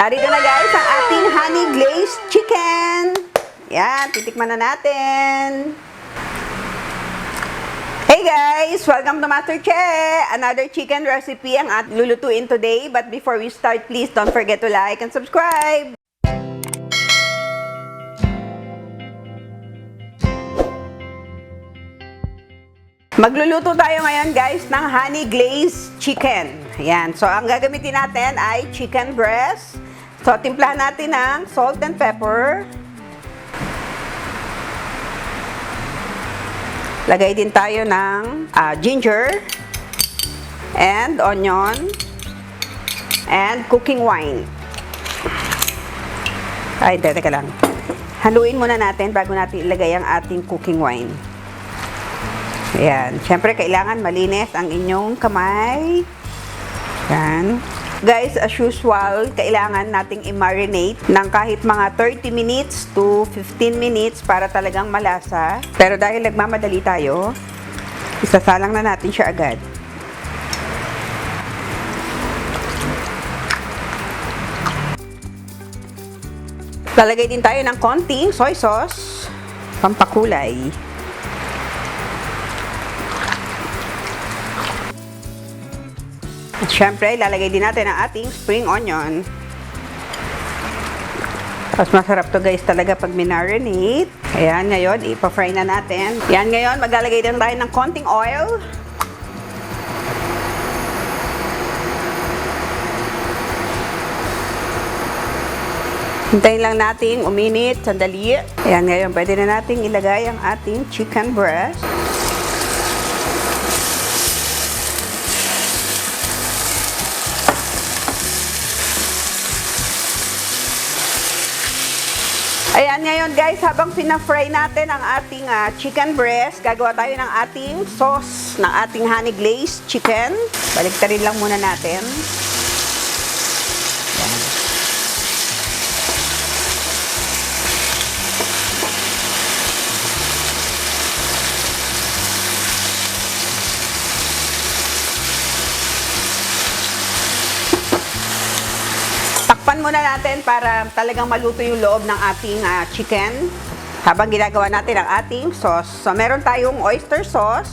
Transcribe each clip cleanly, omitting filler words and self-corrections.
Narito na guys ang ating honey glazed chicken. Yan, titikman na natin. Hey guys! Welcome to Master Che! Another chicken recipe ang ating lulutuin today. But before we start, please don't forget to like and subscribe. Magluluto tayo ngayon guys ng honey glazed chicken. Ayan. So, ang gagamitin natin ay chicken breast. So, timplahan natin ng salt and pepper. Lagay din tayo ng ginger and onion and cooking wine. Ay, teka lang. Haluin muna natin bago natin ilagay ang ating cooking wine. Ayan. Siyempre, kailangan malinis ang inyong kamay. Ayan. Guys, as usual, kailangan nating i-marinate ng kahit mga 30 minutes to 15 minutes para talagang malasa. Pero dahil nagmamadali tayo, isasalang na natin siya agad. Lalagay din tayo ng konting soy sauce, pampakulay. At syempre, lalagay din natin ang ating spring onion. Tapos masarap to guys talaga pag minarinate. Ayan, ngayon, ipa-fry na natin. Ayan, ngayon, maglalagay din tayo ng konting oil. Hintayin lang natin uminit, sandali. Ayan, ngayon, pwede na natin ilagay ang ating chicken breast. Ayan, ngayon guys, habang pina-fry natin ang ating chicken breast, gagawa tayo ng ating sauce ng ating honey glazed chicken. Baliktarin lang muna natin. Takpan muna natin para talagang maluto yung loob ng ating chicken habang ginagawa natin ang ating sauce. So, meron tayong oyster sauce.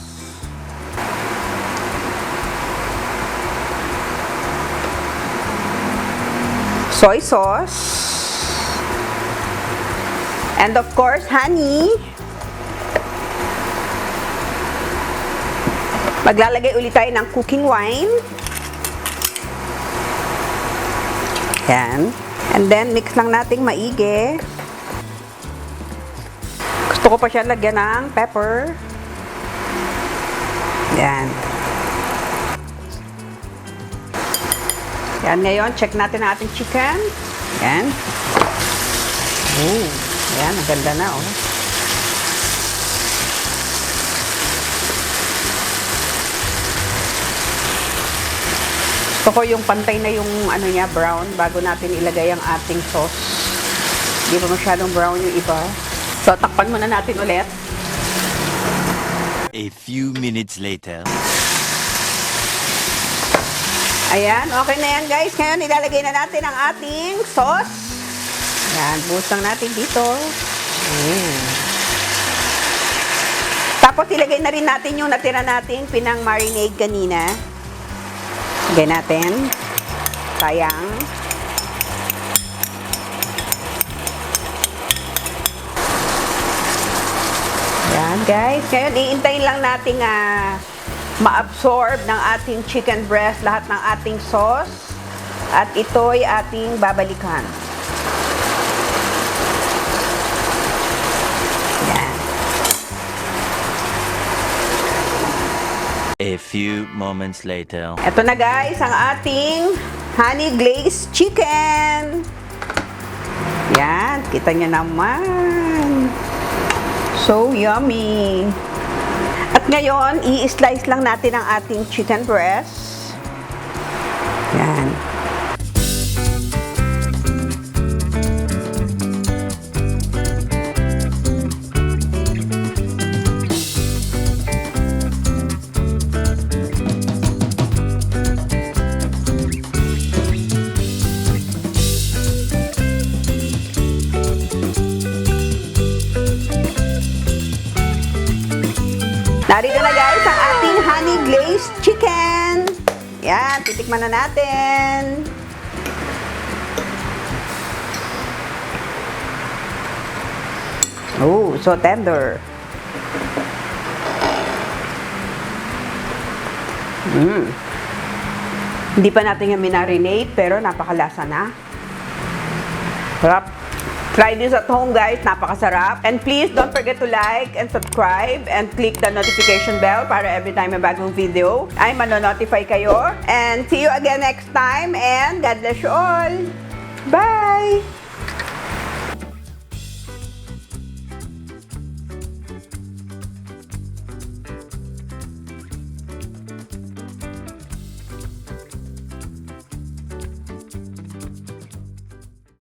Soy sauce. And of course, honey. Maglalagay ulit tayo ng cooking wine. Yan. And then, mix lang nating maigi. Gusto ko pa siya lagyan ng pepper. Yan. Yan, ngayon, check natin ang ating chicken. Yan. Oh, yan, ang ganda na, oh. Gusto ko yung pantay na yung ano niya, brown, bago natin ilagay ang ating sauce. Hindi pa masyadong brown yung iba. So, takpan muna natin ulit. A few minutes later. Ayan, okay na yan guys. Ngayon, ilalagay na natin ang ating sauce. Ayan, buhos lang natin dito. Tapos, ilagay na rin natin yung natira nating pinang-marinade kanina. Lagay natin. Sayang. Ayan guys. Ngayon, iintayin lang natin ma-absorb ng ating chicken breast lahat ng ating sauce. At ito'y ating babalikan. Ayan. A few moments later. Ito na guys, ang ating honey glazed chicken. Yan, kita nyo naman. So yummy. At ngayon, i-slice lang natin ang ating chicken breast. Yan. Narito na guys ang ating honey glazed chicken. Yan, titikman na natin. Oh, so tender. Hindi pa natin yung minarinate, pero napakalasa na. Sarap. Try this at home, guys. Napakasarap. And please, don't forget to like and subscribe and click the notification bell para every time may bagong video ay manonotify kayo. And see you again next time and God bless you all!